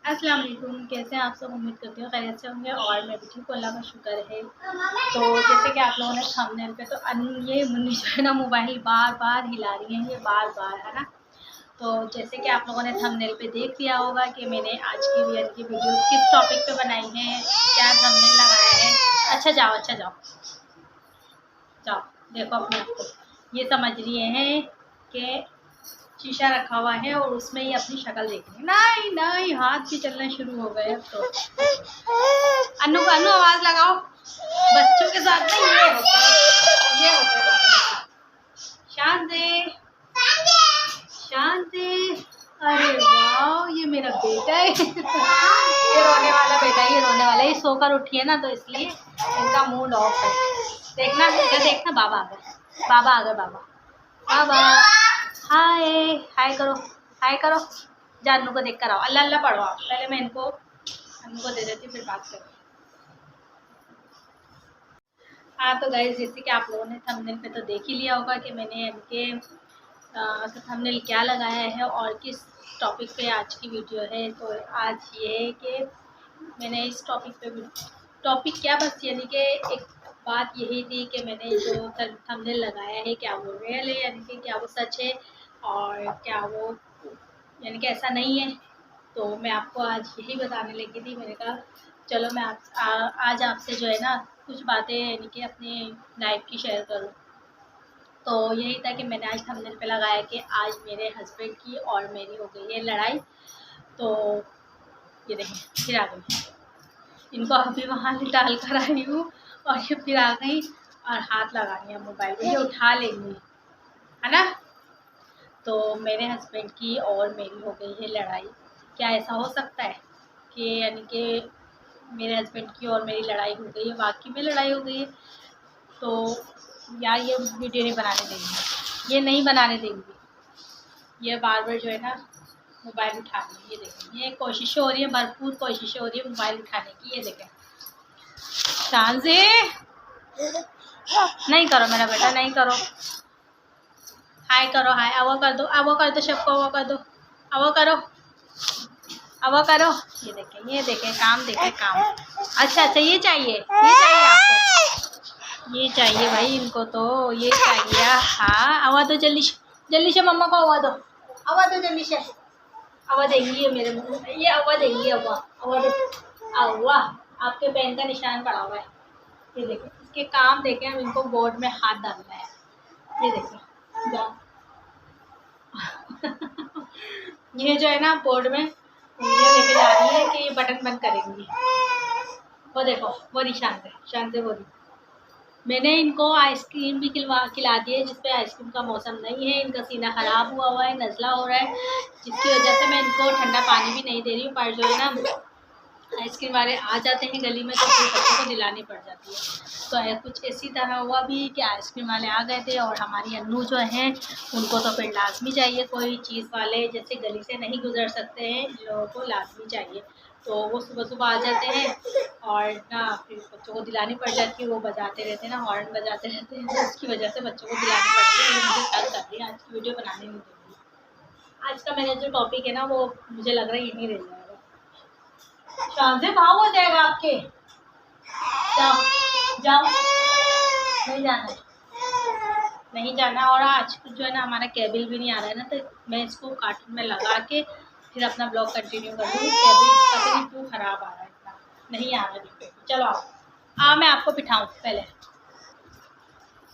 अस्सलाम वालेकुम। कैसे हैं आप सब? उम्मीद करती हूँ खैरियत से होंगे और मैं भी ठीक हूँ, अल्लाह का शुक्र है। तो जैसे कि आप लोगों ने थंबनेल पे तो ये मुन्नी जो है ना मोबाइल बार बार हिला रही है, ये बार बार है ना। तो जैसे कि आप लोगों ने थंबनेल पे देख लिया होगा कि मैंने आज की वीडियो किस टॉपिक पे बनाई है, क्या थंबनेल लगाया है। अच्छा जाओ, अच्छा जाओ जाओ, देखो अपने आप को। ये समझ लिए हैं कि शीशा रखा हुआ है और उसमें ही अपनी शक्ल देख रही है। नहीं नहीं, हाथ भी चलने शुरू हो गए अब तो। अनु अनु आवाज लगाओ। बच्चों के साथ नहीं, ये होता है, ये होता है बच्चों के साथ। शांति शांति। अरे वाह, ये मेरा बेटा है। ये रोने वाला बेटा है, ये रोने वाला है। ये सोकर उठी है ना, तो इसलिए इनका मूड ऑफ है। देखना इधर, देखना बाबा आ गए, बाबा आ गए, बाबा बाबा। हाय हाय करो, हाय करो। जानू को देख कर आओ, अल्लाह अल्लाह पढ़ो आप। पहले मैं इनको अन्नू को दे देती हूँ, फिर बात करो। हाँ तो गाइस, जैसे कि आप लोगों ने थंबनेल पे तो देख ही लिया होगा कि मैंने इनके थंबनेल क्या लगाया है और किस टॉपिक पे आज की वीडियो है। तो आज ये है कि मैंने इस टॉपिक पे टॉपिक क्या, बस यानी कि एक बात यही थी कि मैंने जो थंबनेल लगाया है क्या वो रियल है, यानी कि क्या वो सच है और क्या वो यानी कि ऐसा नहीं है। तो मैं आपको आज यही बताने लगी थी। मैंने कहा चलो मैं आज आपसे जो है ना कुछ बातें यानी कि अपनी लाइफ की शेयर करूं। तो यही था कि मैंने आज थंबनेल पे लगाया कि आज मेरे हस्बैंड की और मेरी हो गई है लड़ाई। तो ये देखें, फिर आ गई। इनको अभी वहाँ से डाल कर आई हूँ और ये फिर आ गई और हाथ लगा रही है मोबाइल में, ये उठा लेंगी, है ना। तो मेरे हस्बैंड की और मेरी हो गई है लड़ाई। क्या ऐसा हो सकता है कि यानी कि मेरे हस्बैंड की और मेरी लड़ाई हो गई है, वाकई में लड़ाई हो गई है? तो यार ये वीडियो नहीं बनाने देंगी, ये नहीं बनाने देंगी। ये बार बार जो है ना मोबाइल उठा रही है, ये देखें, ये कोशिश हो रही है, भरपूर कोशिश हो रही है मोबाइल उठाने की। ये देखें, शान से नहीं करो मेरा बेटा, नहीं करो। हाय करो, हाय अवा कर दो, अवा कर दो, सबको अवा कर दो, अवा करो, अवा करो। ये देखें काम, देखें काम। अच्छा अच्छा, ये चाहिए, ये चाहिए आपको, ये चाहिए भाई इनको तो, ये चाहिए। हाँ अवा दो जल्दी से, जल्दी से मम्मा को अवा दो, अवा दो जल्दी से। अवा देंगी ये मेरे मुँह में, ये अवा देंगी, अवा अवा दो। अवा, आपके पेन का निशान पड़ा हुआ है। ये देखें, इसके काम देखें, हम इनको बोर्ड में हाथ डालना है। ये देखें जाओ। ये जो है ना बोर्ड में उंगलियां लेके जा रही है कि ये बटन बंद करेंगी। वो देखो, वो रही शांति, शांति वो रही। मैंने इनको आइसक्रीम भी खिला दी है, जिसपे आइसक्रीम का मौसम नहीं है। इनका सीना खराब हुआ है, नज़ला हो रहा है, जिसकी वजह से मैं इनको ठंडा पानी भी नहीं दे रही हूँ। पर जो है ना आइसक्रीम वाले आ जाते हैं गली में, तो फिर बच्चों को दिलानी पड़ जाती है। तो कुछ इसी तरह हुआ भी कि आइसक्रीम वाले आ गए थे और हमारी अन्नू जो है उनको तो फिर लाजमी चाहिए, कोई चीज़ वाले जैसे गली से नहीं गुजर सकते हैं, इन लोगों को लाजमी चाहिए। तो वो सुबह सुबह आ जाते हैं और ना फिर बच्चों को दिलानी पड़ जाती है। वो बजाते रहते हैं ना, हॉर्न बजाते रहते हैं, तो उसकी वजह से बच्चों को दिलानी पड़ती है। मुझे तंग कर रही है, आज की वीडियो बनाने नहीं देंगी। आज का मेरा जो टॉपिक है ना वो मुझे लग रहा है यहीं रह जाएगा। शाम से भाव हो जाएगा आपके, जाओ जाओ, नहीं जाना है, नहीं जाना। और आज जो है ना हमारा केबल भी नहीं आ रहा है ना, तो मैं इसको कार्टून में लगा के फिर अपना ब्लॉग कंटिन्यू कर दूँ। केबल पता नहीं क्यों ख़राब आ रहा है, इतना नहीं आ रहा है। चलो आओ, मैं आपको बिठाऊँ पहले।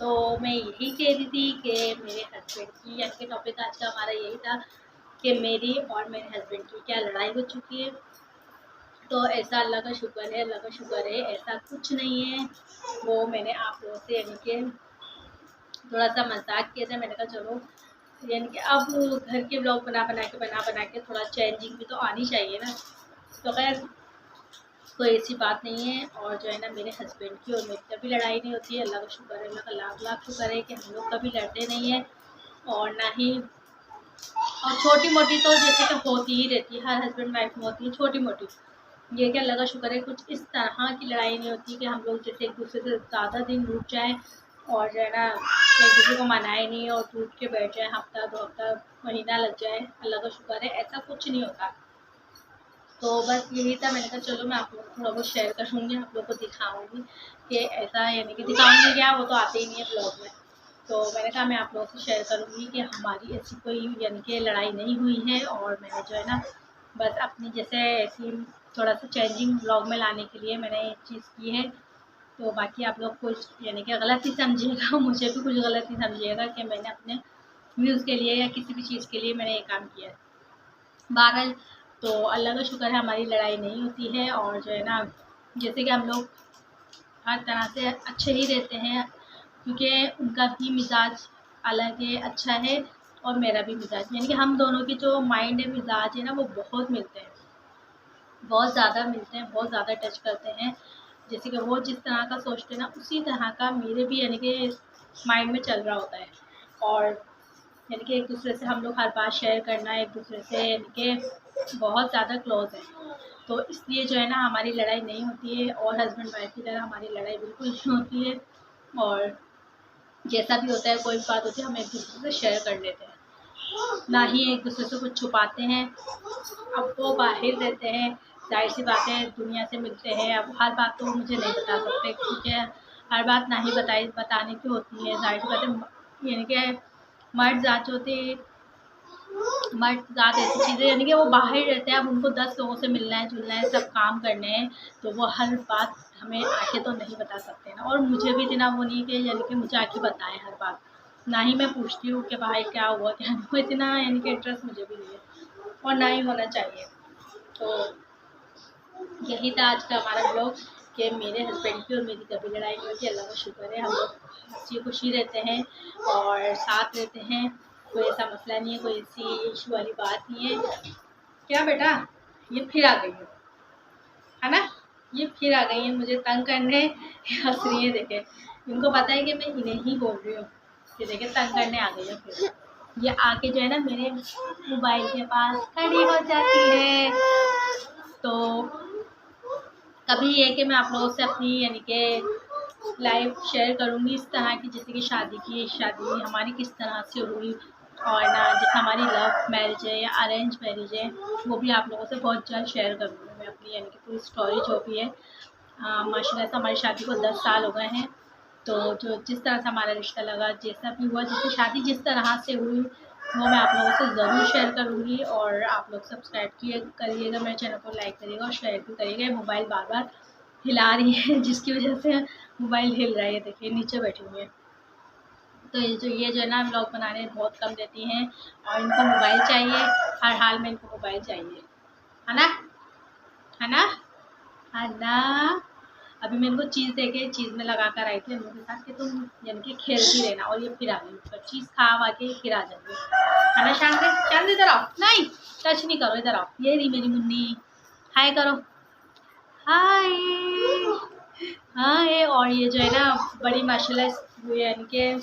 तो मैं यही कह रही थी कि मेरे हस्बैंड की, आज के टॉपिक आज का हमारा यही था कि मेरी और मेरे हस्बैंड की क्या लड़ाई हो चुकी है। तो ऐसा अल्लाह का शुक्र है, अल्लाह का शुक्र है, ऐसा कुछ नहीं है। वो मैंने आप लोगों से यानी कि थोड़ा सा मजाक किया था। मैंने कहा चलो यानी कि अब घर के ब्लॉग बना के थोड़ा चेंजिंग भी तो आनी चाहिए ना। तो खैर कोई ऐसी बात नहीं है। और जो है ना मेरे हस्बैंड की और मेरी कभी लड़ाई नहीं होती है, अल्लाह का शुक्र है, अल्लाह का लाख लाख शुक्र है कि हम लोग कभी लड़ते नहीं हैं। और ना ही, और छोटी मोटी तो जैसे कि होती ही रहती है, हर हस्बैंड वाइफ में होती है छोटी मोटी। ये कि अल्लाह का शुक्र है कुछ इस तरह की लड़ाई नहीं होती कि हम लोग जैसे एक दूसरे से ज़्यादा दिन रुक जाएं और जो है ना एक दूसरे को मनाए नहीं और टूट के बैठ जाए, हफ्ता 2 हफ्ता महीना लग जाए। अल्लाह का शुक्र है ऐसा कुछ नहीं होता। तो बस यही था, मैंने कहा चलो मैं आप लोग को थोड़ा बहुत शेयर करूँगी, आप लोग को दिखाऊँगी कि ऐसा, यानी कि दिखाऊँगी क्या, वो तो आते ही नहीं है ब्लॉग में। तो मैंने कहा मैं आप लोगों से शेयर करूँगी कि हमारी ऐसी कोई यानी कि लड़ाई नहीं हुई है, और मैंने जो है ना बस अपनी जैसे ऐसी थोड़ा सा चेंजिंग ब्लॉग में लाने के लिए मैंने ये चीज़ की है। तो बाकी आप लोग कुछ यानी कि गलत ही समझिएगा, मुझे भी कुछ गलत ही समझिएगा कि मैंने अपने व्यूज़ के लिए या किसी भी चीज़ के लिए मैंने ये काम किया है। बहरहाल तो अल्लाह का शुक्र है हमारी लड़ाई नहीं होती है, और जो है ना जैसे कि हम लोग हर तरह से अच्छे ही रहते हैं, क्योंकि उनका भी मिजाज अलग है, अच्छा है, और मेरा भी मिजाज, यानी कि हम दोनों की जो माइंड है, मिजाज है ना, वो बहुत मिलते हैं, बहुत ज़्यादा मिलते हैं, बहुत ज़्यादा टच करते हैं। जैसे कि वो जिस तरह का सोचते हैं ना, उसी तरह का मेरे भी यानी कि माइंड में चल रहा होता है, और यानी कि एक दूसरे से हम लोग हर बात शेयर करना, एक दूसरे से यानी कि बहुत ज़्यादा क्लोज है। तो इसलिए जो है ना हमारी लड़ाई नहीं होती है, और हस्बैंड वाइफ की तरह हमारी लड़ाई बिल्कुल नहीं होती है, और जैसा भी होता है, कोई भी बात होती है, हम एक दूसरे से शेयर कर लेते हैं, ना ही एक दूसरे से कुछ छुपाते हैं। अब वो बाहर रहते हैं, ज़ाहिर सी बात है, दुनिया से मिलते हैं, अब हर बात तो मुझे नहीं बता सकते, क्योंकि हर बात ना ही बताने की होती है, ज़ाहिर सी बात है, यानी कि मर्द ज़ात जो होते हैं, मर्द ज़ात ऐसी चीज़ें, यानी कि वो बाहर रहते हैं, अब उनको 10 लोगों से मिलना है, जुलना है, सब काम करने हैं, तो वो हर बात हमें आके तो नहीं बता सकते ना, और मुझे भी इतना वो नहीं कि यानी कि मुझे आके बताएं हर बात, ना ही मैं पूछती हूँ कि भाई क्या हुआ क्या नहीं हुआ, इतना यानी कि इंटरेस्ट मुझे भी नहीं है, और ना ही होना चाहिए। तो यही था आज का हमारा ब्लॉग, कि मेरे हस्बैंड की और मेरी कभी लड़ाई नहीं होती, अल्लाह का शुक्र है, हम लोग हंसी खुशी रहते हैं और साथ रहते हैं, कोई ऐसा मसला नहीं है, कोई ऐसी इशू वाली बात नहीं है। क्या बेटा, ये फिर आ गई है ना, ये फिर आ गई है मुझे तंग करने, हंस रही है, देखे इनको पता है कि मैं इन्हें ही बोल रही हूँ, कि देखे तंग करने आ गई है फिर, ये आके जो है ना मेरे मोबाइल के पास खड़ी हो जाती है। तो कभी ये कि मैं आप लोगों से अपनी यानी कि लाइफ शेयर करूँगी इस तरह की, जैसे कि शादी हमारी किस तरह से हुई, और ना जैसे हमारी लव मैरिज है या अरेंज मैरिज है, वो भी आप लोगों से बहुत जल्द शेयर करूँगी मैं अपनी यानी कि पूरी स्टोरी जो भी है। माशाल्लाह से हमारी शादी को 10 साल हो गए हैं, तो जो जिस तरह से हमारा रिश्ता लगा, जैसा भी हुआ, जैसे शादी जिस तरह से हुई, वो मैं आप लोगों से ज़रूर शेयर करूँगी, और आप लोग सब्सक्राइब करिएगा, मेरे चैनल को लाइक करिएगा और शेयर भी करिएगा। मोबाइल बार बार हिला रही है, जिसकी वजह से मोबाइल हिल रहा है, देखिए नीचे बैठी हुई है। तो ये जो है ना ब्लॉग बनाने में बहुत कम देती हैं, और इनको मोबाइल चाहिए, हर हाल में इनको मोबाइल चाहिए, है ना, है ना, है ना। अभी मैं इनको चीज़ देके चीज़ में लगा कर आई थी हम लोग के साथ कि तुम यानी कि खेलती रहना, और ये फिर आ गई ऊपर, चीज़ खा वा के फिर आ जाएगी, है ना। शांति इधर आओ, नहीं टच नहीं करो, इधर आओ, ये रही मेरी मुन्नी, हाय करो, हाय, हाय। और ये जो है ना बड़ी माशाल्लाह यानी कि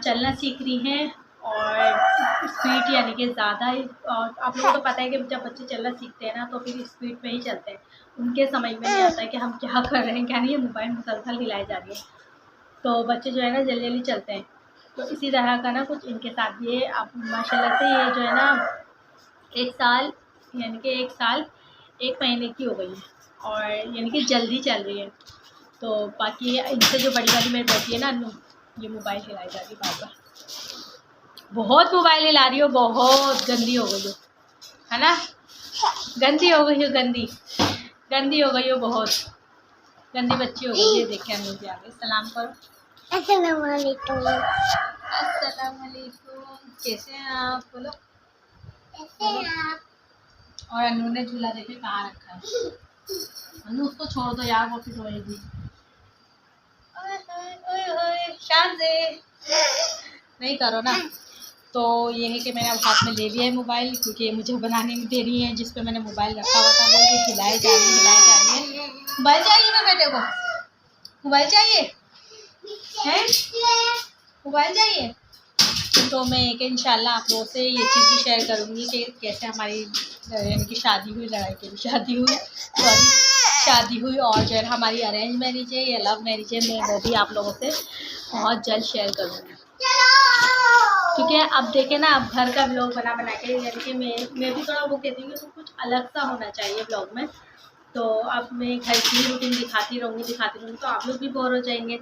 चलना सीख रही हैं, और स्पीड यानी कि ज़्यादा ही, और आप लोगों को तो पता है कि जब बच्चे चलना सीखते हैं ना तो फिर स्पीड में ही चलते हैं, उनके समझ में नहीं आता है कि हम क्या कर रहे हैं क्या नहीं, ये मोबाइल मुसलसल हिलाई जा रही है, तो बच्चे जो है ना जल्दी जल्दी चलते हैं। तो इसी तरह का ना कुछ इनके साथ भी है। अब माशाल्लाह से ये जो है ना 1 साल, यानी कि 1 साल 1 महीने की हो गई है, और यानी कि जल्दी चल रही है। तो बाकी इनसे जो बड़ी वाली मेरी बेटी है ना अन्नू, ये मोबाइल हिलाई जा रही बार बार, बहुत मोबाइल हिला रही हो, बहुत गंदी हो गई हो, है ना, गंदी हो गई हो, गंदी हो गई हो, बहुत गंदी बच्ची हो गई है। देखिए अन्नू जी आ गई, सलाम करो, अस्सलाम वालेकुम, अस्सलाम वालेकुम, कैसे हैं आप, बोलो कैसे हैं आप। और अन्नू ने झूला देखे कहाँ रखा है, अन्नू उसको छोड़ दो यार, वो फिर रोएगी। शान से नहीं करो ना। तो ये है कि मैंने अब हाथ में ले लिया है मोबाइल, क्योंकि मुझे बनाने नहीं दे रही है, जिस पे मैंने मोबाइल रखा हुआ था वो ये हिलाए जा रही है। मोबाइल चाहिए मेरे बेटे को, मोबाइल चाहिए है, मोबाइल चाहिए। तो मैं एक इंशाल्लाह आप लोगों से ये चीज़ भी शेयर करूँगी कि कैसे हमारी यानी कि शादी हुई, लड़ाई की शादी हुई, सॉरी शादी हुई, और जो है हमारी अरेंज मैरिज है या लव मैरिज है, मैं वो भी आप लोगों से बहुत जल्द शेयर करूँगी। क्योंकि अब देखें ना, अब घर का ब्लॉग बना के यानी कि मैं भी थोड़ा वो कहती हूँ कि कुछ अलग सा होना चाहिए ब्लॉग में। तो अब मैं घर की रूटीन दिखाती रहूँगी तो आप लोग भी बोर हो जाएंगे।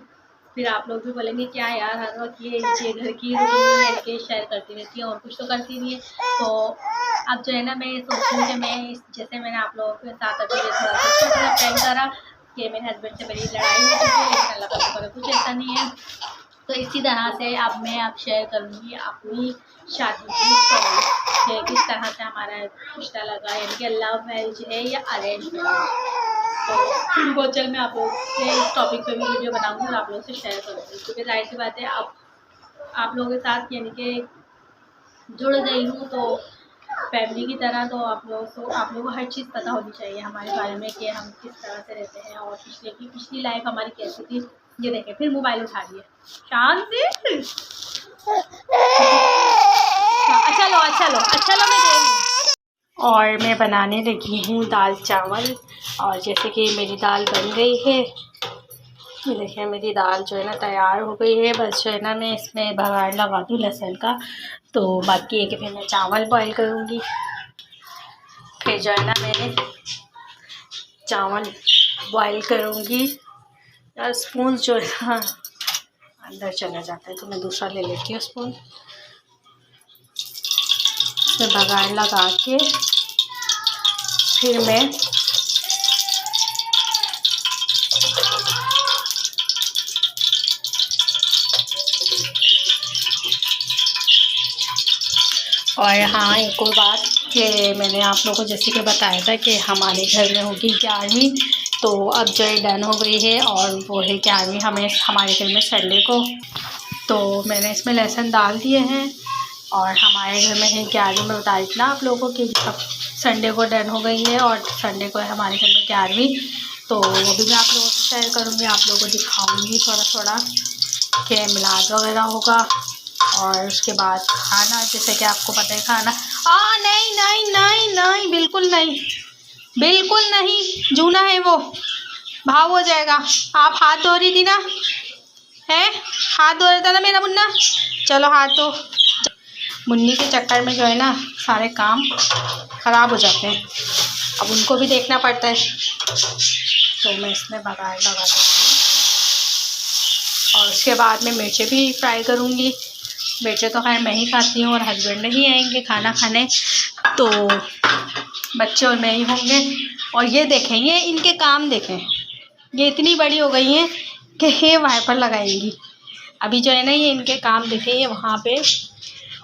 फिर आप लोग भी बोलेंगे क्या यार हर वक्त ये घर की रूटीन यानी कि शेयर करती रहती है और कुछ तो करती नहीं है। तो अब जो है ना, मैं सोचती हूँ कि मैं जैसे मैंने आप लोगों के साथ अभी थोड़ा सा छोटा प्लान करा कि मेरे हस्बैंड से मेरी लड़ाई हो चुकी है, लेकिन अल्लाह का शुक्र है कुछ ऐसा नहीं है। तो इसी तरह से अब मैं शेयर करूँगी अपनी शादी की स्टोरी कि किस तरह से हमारा रिश्ता लगा, यानी कि लव मैरिज है या अरेंज मैरिज। तो बहुत जल्द मैं आप लोग से इस टॉपिक पे भी वीडियो बनाऊँगी और आप लोगों से शेयर करूँगी, क्योंकि जाहिर सी बात है अब आप लोगों के साथ यानी कि जुड़ गई हूँ तो फैमिली की तरह। तो आप लोगों को हर चीज़ पता होनी चाहिए हमारे बारे में कि हम किस तरह से रहते हैं और पिछली लाइफ हमारी कैसी थी। ये देखें, फिर मोबाइल उठा लिया, शांत से। अच्छा लो मैं दे रही हूँ। और मैं बनाने लगी हूँ दाल चावल, और जैसे कि मेरी दाल बन गई है, ये देखिए मेरी दाल जो है ना तैयार हो गई है। बस जो है ना मैं इसमें बघार लगा दूँ लहसुन का, तो बाकी है कि फिर मैं चावल बॉईल करूँगी। फिर जो है ना मैंने चावल बॉईल करूँगी। यार स्पून जो है ना अंदर चला जाता है, तो मैं दूसरा ले लेती हूँ स्पून। इसमें बघार लगा के फिर मैं और हाँ एक और बात कि मैंने आप लोगों को जैसे कि बताया था कि हमारे घर में होगी 11वीं, तो अब जो है डन हो गई है और वो है 11वीं हमारे घर में संडे को। तो मैंने इसमें लहसुन डाल दिए हैं और हमारे घर में है 11वीं में बता देना आप लोगों को कि अब संडे को डन हो गई है और संडे को है हमारे घर में 11वीं। तो वो भी मैं आप लोगों से शेयर करूँगी, आप लोगों को दिखाऊँगी थोड़ा कि मिलाद वगैरह होगा। और उसके बाद खाना, जैसे कि आपको पता है खाना नहीं नहीं नहीं नहीं बिल्कुल नहीं जूना है वो, भाव हो जाएगा। आप हाथ धो रही थी ना, है हाथ धो रहा था ना मेरा मुन्ना, चलो हाथ धो। मुन्नी के चक्कर में जो है ना सारे काम ख़राब हो जाते हैं, अब उनको भी देखना पड़ता है। तो मैं इसमें बघार लगा देती हूँ और उसके बाद में मिर्चें भी फ्राई करूँगी। मिर्चें तो खैर मैं ही खाती हूँ और हस्बैंड नहीं आएंगे खाना खाने, तो बच्चे और मैं ही होंगे। और ये देखें, ये इनके काम देखें, ये इतनी बड़ी हो गई हैं कि ये वाइपर लगाएंगी। अभी जो है ना ये इनके काम देखें, ये वहाँ पे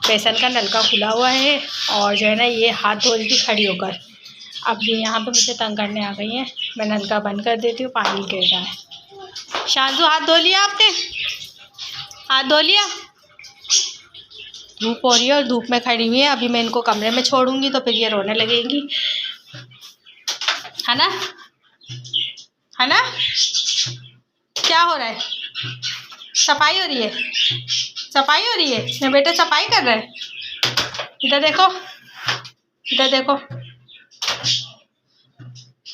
बेसन का नलका खुला हुआ है और जो है ना ये हाथ धो रही थी खड़ी होकर। अब ये यहाँ पे मुझे तंग करने आ गई हैं। मैं नलका बंद कर देती हूँ, पानी गिर रहा है। शांजू हाथ धो लिया आपने, हाथ धो लिया? धूप हो रही है और धूप में खड़ी हुई है। अभी मैं इनको कमरे में छोड़ूंगी तो फिर ये रोने लगेंगी, है ना? क्या हो रहा है? सफाई हो रही है मेरे बेटे, सफाई कर रहे हैं। इधर देखो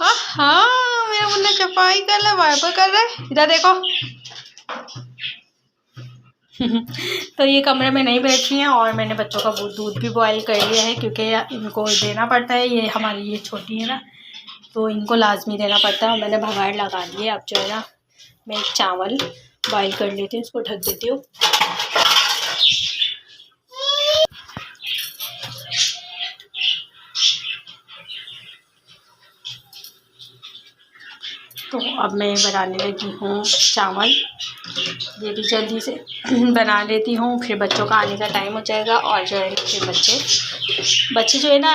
हाँ मेरा मुन्ना सफाई कर रहा है, वाइपर कर रहा है। इधर देखो तो ये कमरे में नहीं बैठ रही हैं और मैंने बच्चों का दूध भी बॉयल कर लिया है, क्योंकि इनको देना पड़ता है। ये छोटी है ना, तो इनको लाजमी देना पड़ता है और मैंने बघार लगा दिए। अब जो है ना मैं चावल बॉयल कर लेती हूँ, इसको ढक देती हूँ। तो अब मैं बनाने लगी हूँ चावल, ये भी जल्दी से बना लेती हूँ, फिर बच्चों का आने का टाइम हो जाएगा। और जो है फिर बच्चे जो है ना,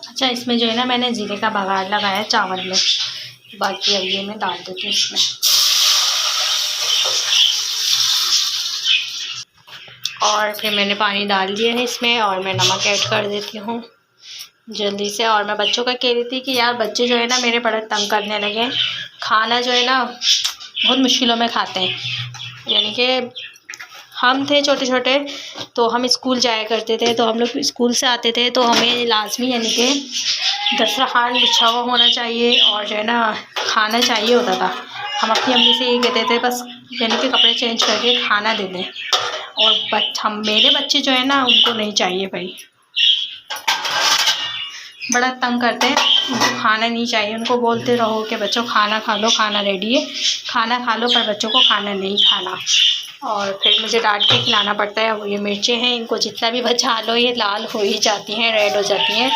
अच्छा इसमें जो है ना मैंने जीरे का बघार लगाया चावल में, बाकी अब ये मैं डाल देती हूँ इसमें। और फिर मैंने पानी डाल दिया है इसमें और मैं नमक ऐड कर देती हूँ जल्दी से। और मैं बच्चों का कह रही थी कि यार बच्चे जो है ना मेरे बड़ा तंग करने लगे, खाना जो है ना बहुत मुश्किलों में खाते हैं। यानी कि हम थे छोटे छोटे तो हम स्कूल जाया करते थे, तो हम लोग स्कूल से आते थे तो हमें लाजमी यानी कि दस्तरखान बिछा हुआ होना चाहिए और जो है ना खाना चाहिए होता था। हम अपनी अम्मी से ये कहते थे बस यानी कि कपड़े चेंज करके खाना दे दें। और मेरे बच्चे जो है ना उनको नहीं चाहिए भाई, बड़ा तंग करते हैं, उनको खाना नहीं चाहिए। उनको बोलते रहो कि बच्चों खाना खा लो, खाना रेडी है, खाना खा लो, पर बच्चों को खाना नहीं खाना। और फिर मुझे डांट के खिलाना पड़ता है। वो ये मिर्चें हैं, इनको जितना भी बचा लो ये लाल हो ही जाती हैं, रेड हो जाती हैं।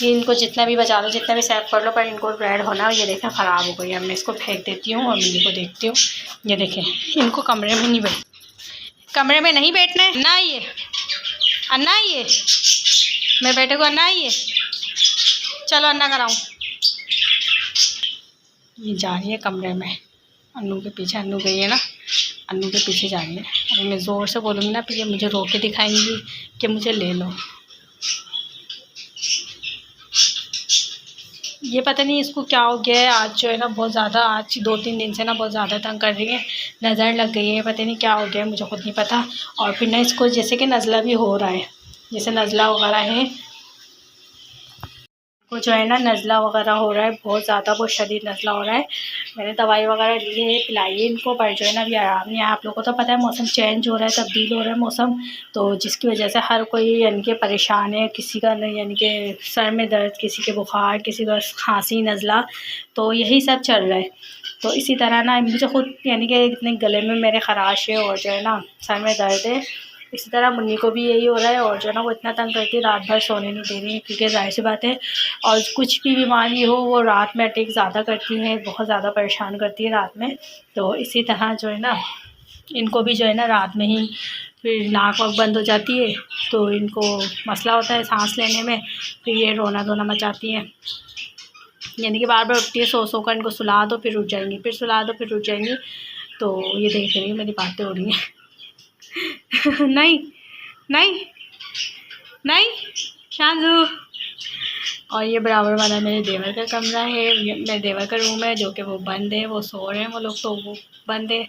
ये इनको जितना भी बचा लो, जितना भी सेव कर लो, पर इनको रेड होना। ये देखें ख़राब हो गई। अब मैं इसको फेंक देती हूँ और मिनी को देखती हूँ। ये देखें, इनको कमरे में नहीं बैठना है ना। ये अन्ना, ये मेरे बेटे को अन्ना, ये चलो अन्ना कराऊँ। ये जा रही है कमरे में अन्नू के पीछे। अन्नू गई है ना, अन्नू के पीछे जा रही है। अभी मैं ज़ोर से बोलूँगी ना, फिर ये मुझे रो के दिखाएंगी कि मुझे ले लो। ये पता नहीं इसको क्या हो गया है आज जो है ना, बहुत ज़्यादा, आज 2-3 दिन से ना बहुत ज़्यादा तंग कर रही है। नज़र लग गई है, पता नहीं क्या हो गया है, मुझे खुद नहीं पता। और फिर ना इसको जैसे कि नज़ला भी हो रहा है, जैसे नज़ला वगैरह है, वो जो है ना नज़ला वगैरह हो रहा है, बहुत ज़्यादा, बहुत शदीद नज़ला हो रहा है। मैंने दवाई वगैरह ली है, पिलाई है इनको, पर जो है ना अभी आराम नहीं है। आप लोगों को तो पता है मौसम चेंज हो रहा है, तब्दील हो रहा है मौसम, तो जिसकी वजह से हर कोई यानी कि परेशान है। किसी का यानी कि सर में दर्द, किसी के बुखार, किसी का खांसी, नज़ला, तो यही सब चल रहा है। तो इसी तरह ना मुझे खुद यानी कि इतने गले में मेरे ख़राश है और जो है ना सर में दर्द है। इसी तरह मुन्नी को भी यही हो रहा है और जो है ना वो इतना तंग करती है, रात भर सोने नहीं दे रही है, क्योंकि जाहिर सी बात है, और कुछ भी बीमारी हो वो रात में अटैक ज़्यादा करती है, बहुत ज़्यादा परेशान करती है रात में। तो इसी तरह जो है ना इनको भी जो है ना रात में ही फिर नाक वाक बंद हो जाती है, तो इनको मसला होता है सांस लेने में, फिर ये रोना धोना मचाती हैं। यानी कि बार बार उठती है, सो कर इनको सुला दो फिर उठ जाएंगी, फिर सुला दो फिर उठ जाएंगी। तो ये देख रही है मेरी बातें हो रही हैं। नहीं नहीं नहीं शांजू। और ये बराबर वाला मेरे देवर का कमरा है, मेरे देवर का रूम है, जो कि वो बंद है, वो सो रहे हैं वो लोग, तो वो बंद है।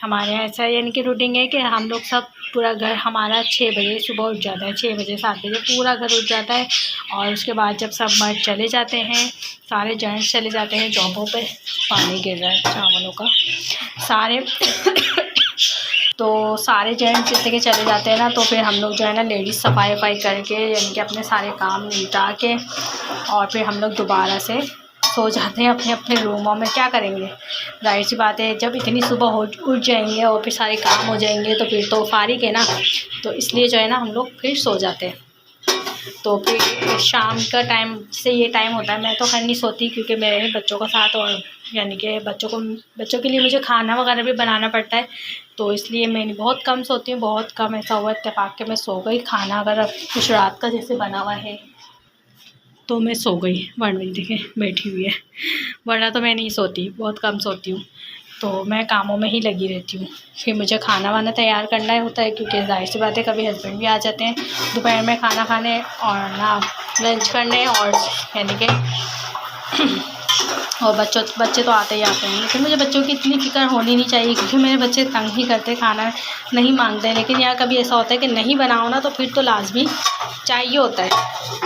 हमारे यहाँ ऐसा यानी कि रूटीन है कि हम लोग सब पूरा घर हमारा 6 बजे सुबह उठ जाता है, 6 बजे 7 बजे पूरा घर उठ जाता है। और उसके बाद जब सब मर्द चले जाते हैं, सारे जेंट्स चले जाते हैं जॉबों पे, पानी गिर रहा है चावलों का, सारे तो सारे जेंट्स जैसे कि चले जाते हैं ना, तो फिर हम लोग जो है ना लेडीज़ सफाई वफाई करके यानी कि अपने सारे काम निपटा के और फिर हम लोग दोबारा से सो जाते हैं अपने अपने रूमों में। क्या करेंगे, जाहिर सी बात है, जब इतनी सुबह उठ जाएंगे और फिर सारे काम हो जाएंगे तो फिर तो फारिग है ना, तो इसलिए जो है ना हम लोग फिर सो जाते हैं। तो फिर शाम का टाइम से ये टाइम होता है, मैं तो खैर नहीं सोती क्योंकि मेरे बच्चों का साथ, और यानी कि बच्चों के लिए मुझे खाना वगैरह भी बनाना पड़ता है, तो इसलिए मैं बहुत कम सोती हूँ, बहुत कम। ऐसा हुआ इत्तेफाक के मैं सो गई, खाना अगर कुछ रात का जैसे बना हुआ है तो मैं सो गई, वरना देखें बैठी हुई है, वरना तो मैं नहीं सोती, बहुत कम सोती हूँ। तो मैं कामों में ही लगी रहती हूँ। फिर मुझे खाना वाना तैयार करना होता है, क्योंकि जाहिर सी बात है कभी हस्बैंड भी आ जाते हैं दोपहर में खाना खाने और ना लंच करने, और यानी कि और बच्चे तो आते ही आते हैं। लेकिन मुझे बच्चों की इतनी फ़िक्र होनी नहीं चाहिए, क्योंकि मेरे बच्चे तंग ही करते, खाना नहीं मांगते हैं। लेकिन यार कभी ऐसा होता है कि नहीं बनाओ ना, तो फिर तो लाजमी चाहिए होता है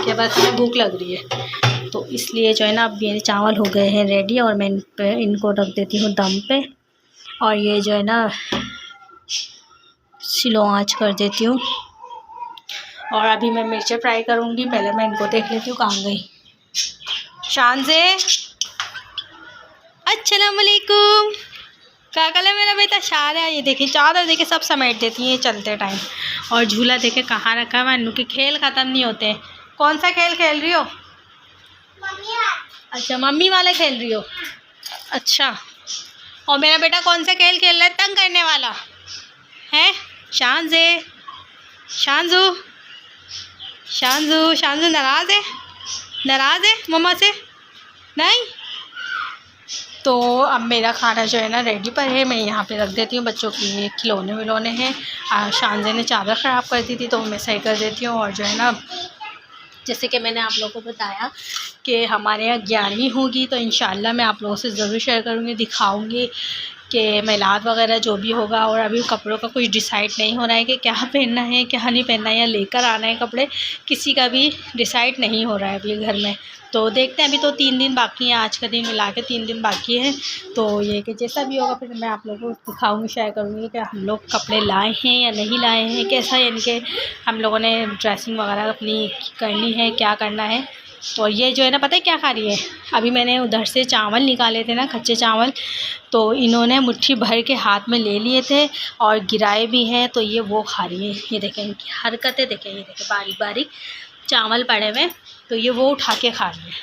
कि बस हमें भूख लग रही है। तो इसलिए जो है ना अब मेरे चावल हो गए हैं रेडी, और मैं इनको रख देती हूँ दम पे, और ये जो है ना स्लो आँच कर देती हूँ। और अभी मैं मिर्चें फ्राई करूँगी, पहले मैं इनको देख लेती हूँ कहाँ गई। शान से अस्सलाम वालेकुम, क्या कल है मेरा बेटा शार है। ये देखिए चादर देखे सब समेट देती है चलते टाइम, और झूला देखे कहाँ रखा है। अन्नू के खेल ख़त्म नहीं होते। कौन सा खेल खेल रही हो? अच्छा मम्मी वाला खेल रही हो, अच्छा। और मेरा बेटा कौन सा खेल खेल रहा है, तंग करने वाला है? शांजू शांजू शांजू नाराज़ है मम्मा से, नहीं? तो अब मेरा खाना जो है ना रेडी पर है, मैं यहाँ पे रख देती हूँ। बच्चों के खिलौने विलौने हैं, शांजे ने चादर ख़राब कर दी थी तो मैं सही कर देती हूँ। और जो है ना जैसे कि मैंने आप लोगों को बताया कि हमारे यहाँ 11वीं होगी, तो इंशाल्लाह मैं आप लोगों से ज़रूर शेयर करूँगी, दिखाऊँगी कि मिलाद वगैरह जो भी होगा, और अभी कपड़ों का कुछ डिसाइड नहीं हो रहा है कि क्या पहनना है क्या नहीं पहनना है, या लेकर आना है कपड़े, किसी का भी डिसाइड नहीं हो रहा है अभी घर में। तो देखते हैं, अभी तो 3 दिन बाकी हैं, आज का दिन मिला के 3 दिन बाकी हैं। तो ये कि जैसा भी होगा फिर मैं आप लोगों को दिखाऊंगी, शेयर करूँगी कि हम लोग कपड़े लाए हैं या नहीं लाए हैं, कैसा यानी कि हम लोगों ने ड्रेसिंग वगैरह अपनी करनी है, क्या करना है। तो ये जो है ना, पता है क्या खा रही है, अभी मैंने उधर से चावल निकाले थे ना, कच्चे चावल, तो इन्होंने मुट्ठी भर के हाथ में ले लिए थे और गिराए भी हैं, तो ये वो खा रही है। ये देखें इनकी हरकतें, देखें ये देखें, बारीक बारीक चावल पड़े हुए, तो ये वो उठा के खा रही है।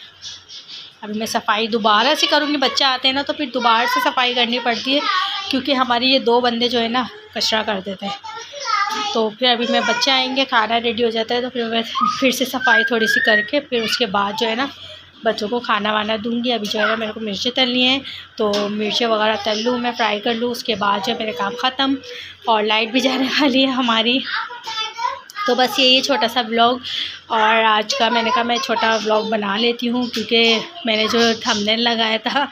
अभी मैं सफाई दोबारा से करूँगी, बच्चे आते हैं ना तो फिर दोबारा से सफाई करनी पड़ती है, क्योंकि हमारी ये 2 बंदे जो है ना कचरा कर देते हैं। तो फिर अभी मैं बच्चे आएंगे, खाना रेडी हो जाता है, तो फिर मैं फिर से सफाई थोड़ी सी करके फिर उसके बाद जो है ना बच्चों को खाना वाना दूंगी। अभी जो है ना मेरे को मिर्चें तलनी है, तो मिर्चें वगैरह तल लूँ, मैं फ्राई कर लूँ, उसके बाद जो है मेरे काम ख़त्म। और लाइट भी जाने वाली है हमारी। तो बस यही छोटा सा ब्लॉग, और आज का मैंने कहा मैं छोटा ब्लॉग बना लेती हूँ, क्योंकि मैंने जो थंबनेल लगाया था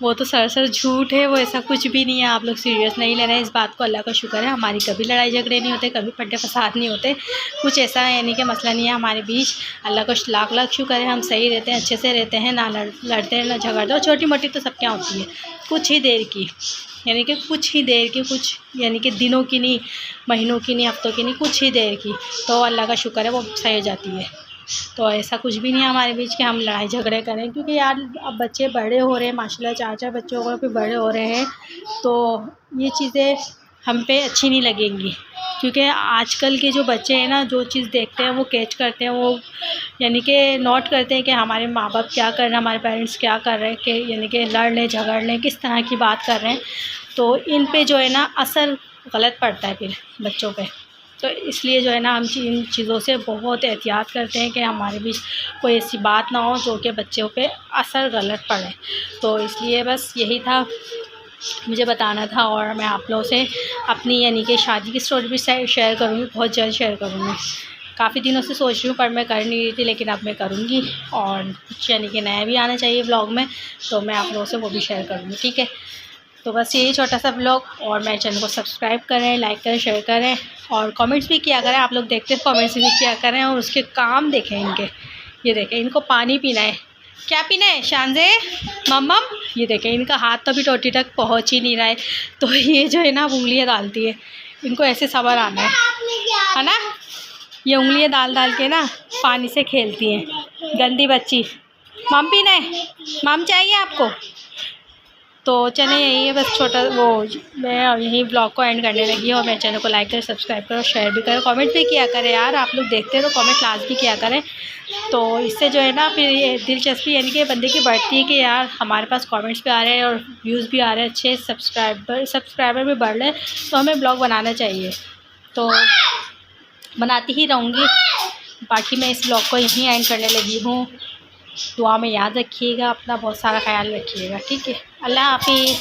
वो तो सरासर झूठ है, वो ऐसा कुछ भी नहीं है। आप लोग सीरियस नहीं ले रहे हैं इस बात को, अल्लाह का शुक्र है। हमारी कभी लड़ाई झगड़े नहीं होते, कभी फटे फसाद नहीं होते, कुछ ऐसा यानी कि मसला नहीं है हमारे बीच। अल्लाह का लाख लाख शुक्र है, हम सही रहते हैं, अच्छे से रहते हैं, ना लड़ते हैं ना झगड़ते। और छोटी मोटी तो सब क्या होती है, कुछ ही देर की, यानी कि कुछ ही देर की, कुछ यानी कि दिनों की नहीं, महीनों की नहीं, हफ्तों की नहीं, कुछ ही देर की, तो अल्लाह का शुक्र है वो सही हो जाती है। तो ऐसा कुछ भी नहीं है हमारे बीच कि हम लड़ाई झगड़े करें, क्योंकि यार अब बच्चे बड़े हो रहे हैं माशाल्लाह, 4-4 बच्चे हो गए, फिर बड़े हो रहे हैं, तो ये चीज़ें हम पे अच्छी नहीं लगेंगी। क्योंकि आजकल के जो बच्चे हैं ना, जो चीज़ देखते हैं वो कैच करते हैं, वो यानी कि नोट करते हैं कि हमारे माँ बाप क्या कर रहे हैं, हमारे पेरेंट्स क्या कर रहे हैं, कि यानी कि लड़ लें झगड़ लें, किस तरह की बात कर रहे हैं। तो इन पे जो है ना असर गलत पड़ता है फिर बच्चों पे। तो इसलिए जो है ना हम इन चीज़ों से बहुत एहतियात करते हैं कि हमारे बीच कोई ऐसी बात ना हो जो कि बच्चों पे असर गलत पड़े। तो इसलिए बस यही था, मुझे बताना था। और मैं आप लोगों से अपनी यानी कि शादी की स्टोरी भी शेयर करूँगी, बहुत जल्द शेयर करूँगी। काफ़ी दिनों से सोच रही हूँ पर मैं कर नहीं रही थी, लेकिन अब मैं करूँगी। और कुछ यानी कि नया भी आना चाहिए व्लॉग में, तो मैं आप लोगों से वो भी शेयर करूँगी, ठीक है। तो बस यही छोटा सा ब्लॉग, और मेरे चैनल को सब्सक्राइब करें, लाइक करें, शेयर करें, और कमेंट्स भी किया करें। आप लोग देखते हैं कमेंट्स भी किया करें, और उसके काम देखें इनके। ये देखें, इनको पानी पीना है, क्या पीना है शानजे मम्मम। ये देखें, इनका हाथ तो अभी टोटी तक पहुंच ही नहीं रहा है, तो ये जो है ना उंगलियां डालती है, इनको ऐसे सबर आना है ना। ये उंगलियां डाल डाल के ना पानी से खेलती हैं, गंदी बच्ची। मम पीना है, मम चाहिए आपको। तो चलें, यही है बस छोटा वो, मैं यही ब्लॉग को एंड करने लगी हूँ। और मेरे चैनल को लाइक करें, सब्सक्राइब करो, शेयर भी करें, कमेंट भी किया करें यार। आप लोग देखते हैं तो कमेंट लाजमी किया करें। तो इससे जो है ना फिर ये दिलचस्पी यानी कि बंदे की बढ़ती है कि यार हमारे पास कमेंट्स भी आ रहे हैं और व्यूज़ भी आ रहे हैं अच्छे, सब्सक्राइबर भी बढ़ रहे हैं, तो हमें ब्लॉग बनाना चाहिए। तो बनाती ही रहूँगी। बाकी मैं इस ब्लॉग को यहीं एंड करने लगी हूँ। दुआ में याद रखिएगा, अपना बहुत सारा ख्याल रखिएगा, ठीक है। अल्लाह हाफिज़।